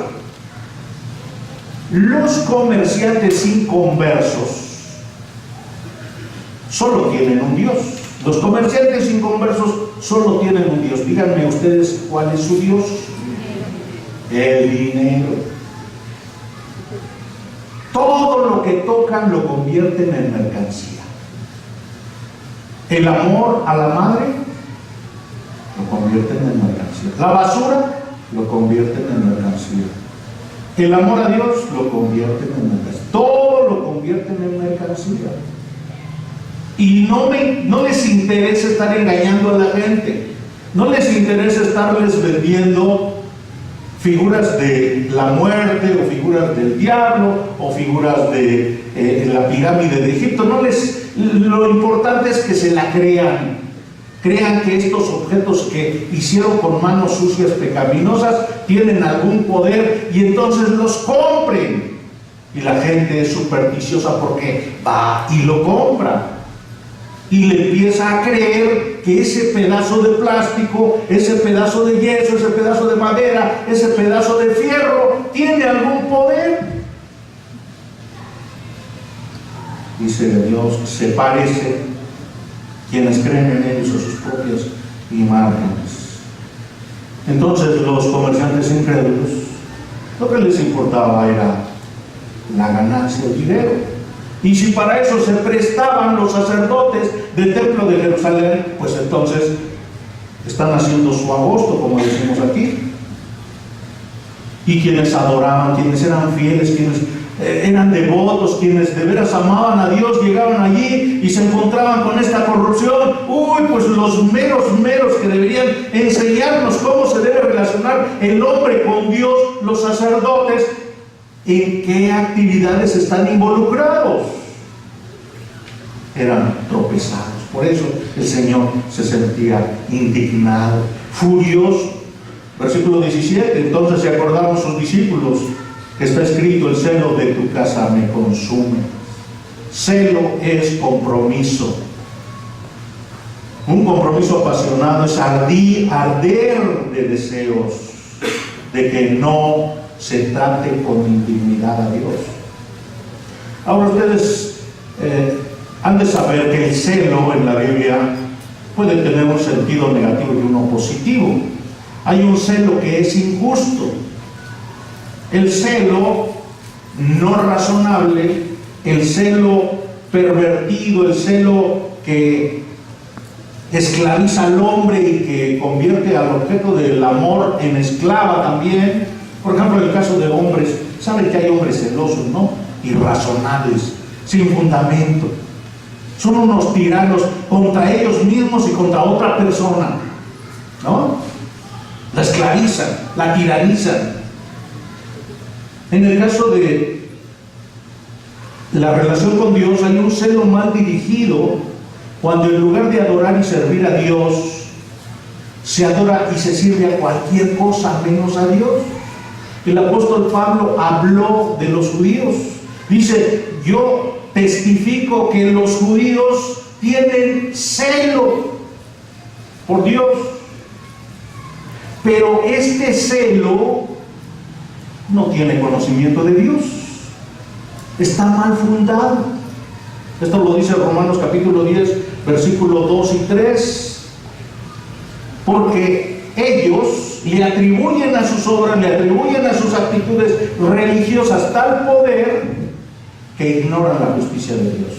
Los comerciantes inconversos solo tienen un Dios. Los comerciantes inconversos solo tienen un Dios. Díganme ustedes, ¿cuál es su Dios? El dinero. Todo lo que tocan lo convierten en mercancía. El amor a la madre lo convierten en mercancía. La basura lo convierten en mercancía. El amor a Dios lo convierten en mercancía. Todo lo convierten en mercancía. Y no les interesa estar engañando a la gente. No les interesa estarles vendiendo figuras de la muerte, o figuras del diablo, o figuras de la pirámide de Egipto. Lo importante es que se la crean. Crean que estos objetos que hicieron con manos sucias, pecaminosas, tienen algún poder, y entonces los compren. Y la gente es supersticiosa porque va y lo compra. Y le empieza a creer que ese pedazo de plástico, ese pedazo de yeso, ese pedazo de madera, ese pedazo de fierro, tiene algún poder. Dice Dios, sepárese quienes creen en ellos a sus propias imágenes. Entonces los comerciantes incrédulos, lo que les importaba era la ganancia, el dinero. Y si para eso se prestaban los sacerdotes del templo de Jerusalén, pues entonces están haciendo su agosto, como decimos aquí. Y quienes adoraban, quienes eran fieles, quienes eran devotos, quienes de veras amaban a Dios, llegaban allí y se encontraban con esta corrupción. Pues los meros que deberían enseñarnos cómo se debe relacionar el hombre con Dios, los sacerdotes, ¿en qué actividades están involucrados? Eran tropezados. Por eso el Señor se sentía indignado, furioso. Versículo 17, entonces se acordaron sus discípulos, que está escrito, el celo de tu casa me consume. Celo es compromiso. Un compromiso apasionado es arder de deseos de que no se trate con indignidad a Dios. Ahora ustedes han de saber que el celo en la Biblia puede tener un sentido negativo y uno positivo. Hay un celo que es injusto. El celo no razonable, el celo pervertido, el celo que esclaviza al hombre y que convierte al objeto del amor en esclava también. Por ejemplo, en el caso de hombres, ¿saben que hay hombres celosos, no? Irrazonables, sin fundamento. Son unos tiranos contra ellos mismos y contra otra persona, ¿no? La esclavizan, la tiranizan. En el caso de la relación con Dios, hay un celo mal dirigido cuando en lugar de adorar y servir a Dios, se adora y se sirve a cualquier cosa menos a Dios. El apóstol Pablo habló de los judíos. Dice, yo testifico que los judíos tienen celo por Dios, pero este celo no tiene conocimiento de Dios, está mal fundado. Esto lo dice Romanos capítulo 10, versículos 2 y 3, porque ellos le atribuyen a sus obras, le atribuyen a sus actitudes religiosas tal poder que ignoran la justicia de Dios,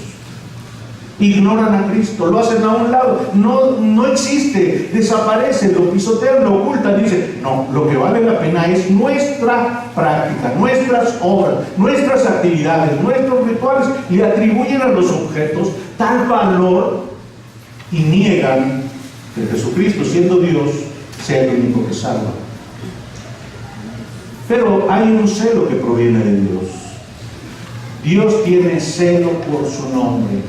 ignoran a Cristo, lo hacen a un lado, no existe, desaparece, lo pisotean, lo ocultan. Dice, no, lo que vale la pena es nuestra práctica, nuestras obras, nuestras actividades, nuestros rituales. Le atribuyen a los objetos tal valor y niegan que Jesucristo, siendo Dios, sea el único que salva. Pero hay un celo que proviene de Dios. Dios tiene celo por su nombre.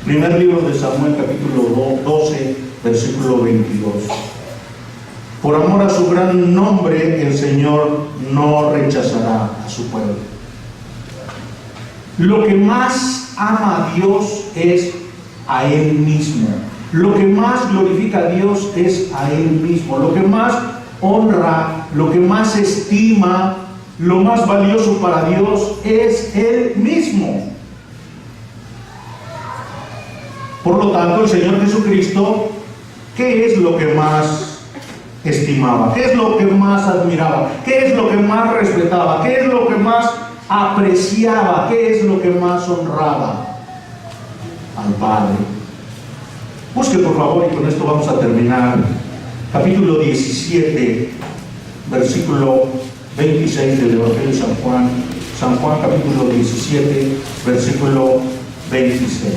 Primer libro de Samuel, capítulo 12, versículo 22. Por amor a su gran nombre, el Señor no rechazará a su pueblo. Lo que más ama a Dios es a Él mismo. Lo que más glorifica a Dios es a Él mismo. Lo que más honra, lo que más estima, lo más valioso para Dios es Él mismo. Por lo tanto, el Señor Jesucristo, ¿qué es lo que más estimaba? ¿Qué es lo que más admiraba? ¿Qué es lo que más respetaba? ¿Qué es lo que más apreciaba? ¿Qué es lo que más honraba? Al Padre. Busque por favor, y con esto vamos a terminar, capítulo 17, versículo 26 del Evangelio de San Juan. San Juan capítulo 17, versículo 26.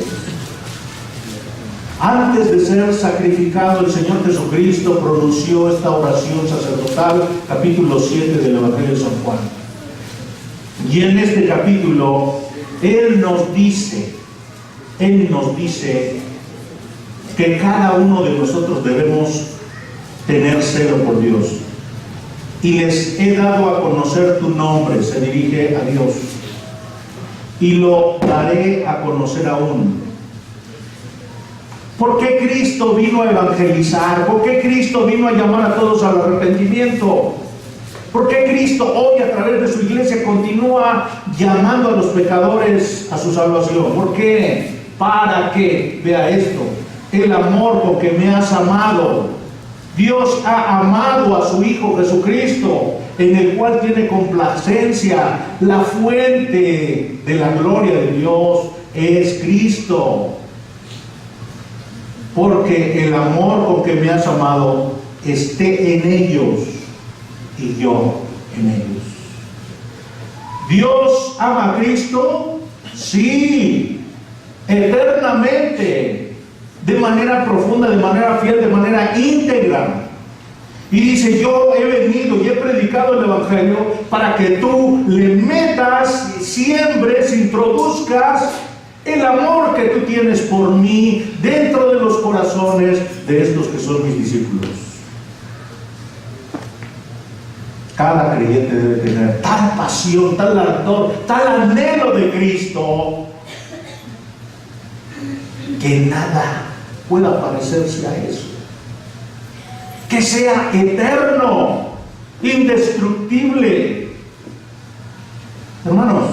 Antes de ser sacrificado, el Señor Jesucristo pronunció esta oración sacerdotal, capítulo 7 del Evangelio de San Juan. Y en este capítulo, Él nos dice que cada uno de nosotros debemos tener celo por Dios. Y les he dado a conocer tu nombre, se dirige a Dios, y lo daré a conocer aún. ¿Por qué Cristo vino a evangelizar? ¿Por qué Cristo vino a llamar a todos al arrepentimiento? ¿Por qué Cristo hoy a través de su iglesia continúa llamando a los pecadores a su salvación? ¿Por qué? ¿Para qué? Vea esto, el amor con que me has amado. Dios ha amado a su Hijo Jesucristo, en el cual tiene complacencia. La fuente de la gloria de Dios es Cristo. Porque el amor con que me has amado esté en ellos y yo en ellos. ¿Dios ama a Cristo? Sí, eternamente, de manera profunda, de manera fiel, de manera íntegra. Y dice, yo he venido y he predicado el Evangelio para que tú le metas, siembres, introduzcas el amor que tú tienes por mí dentro de los corazones de estos que son mis discípulos. Cada creyente debe tener tal pasión, tal ardor, tal anhelo de Cristo, que nada pueda parecerse a eso. Que sea eterno, indestructible. Hermanos,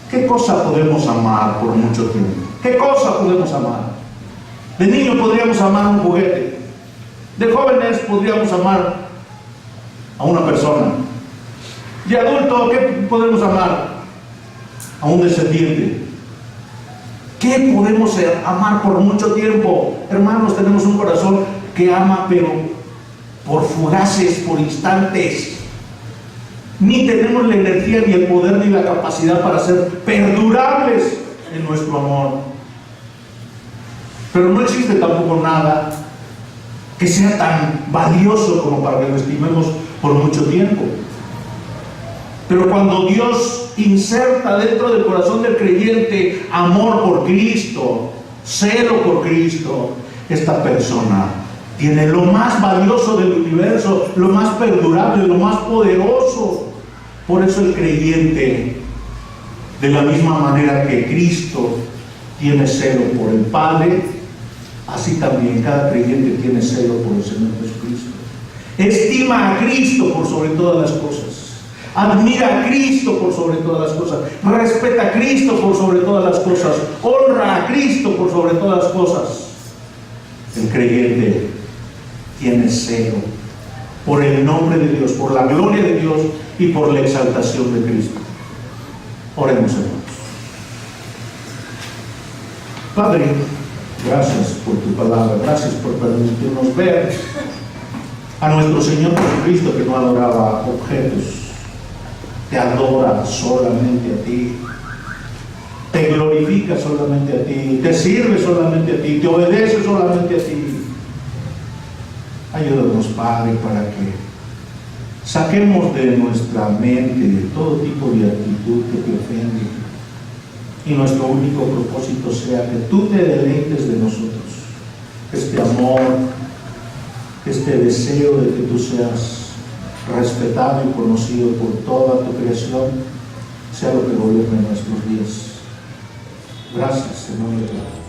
¿qué cosa podemos amar por mucho tiempo? ¿Qué cosa podemos amar? De niño podríamos amar un juguete. De jóvenes podríamos amar a una persona. De adulto, ¿qué podemos amar? A un descendiente. ¿Qué podemos amar por mucho tiempo? Hermanos, tenemos un corazón que ama, pero por fugaces, por instantes. Ni tenemos la energía, ni el poder, ni la capacidad para ser perdurables en nuestro amor. Pero no existe tampoco nada que sea tan valioso como para que lo estimemos por mucho tiempo. Pero cuando Dios inserta dentro del corazón del creyente amor por Cristo, celo por Cristo, esta persona tiene lo más valioso del universo, lo más perdurable, lo más poderoso. Por eso el creyente, de la misma manera que Cristo tiene celo por el Padre, así también cada creyente tiene celo por el Señor Jesucristo. Estima a Cristo por sobre todas las cosas. Admira a Cristo por sobre todas las cosas. Respeta a Cristo por sobre todas las cosas. Honra a Cristo por sobre todas las cosas. El creyente tiene celo por el nombre de Dios, por la gloria de Dios y por la exaltación de Cristo. Oremos, hermanos. Padre, gracias por tu palabra, gracias por permitirnos ver a nuestro Señor Jesucristo, que no adoraba objetos, te adora solamente a ti, te glorifica solamente a ti, te sirve solamente a ti, te obedece solamente a ti. Ayúdanos, Padre, para que saquemos de nuestra mente todo tipo de actitud que te ofende, y nuestro único propósito sea que tú te deleites de nosotros. Este amor, este deseo de que tú seas respetado y conocido por toda tu creación, sea lo que gobierne nuestros días. Gracias, Señor.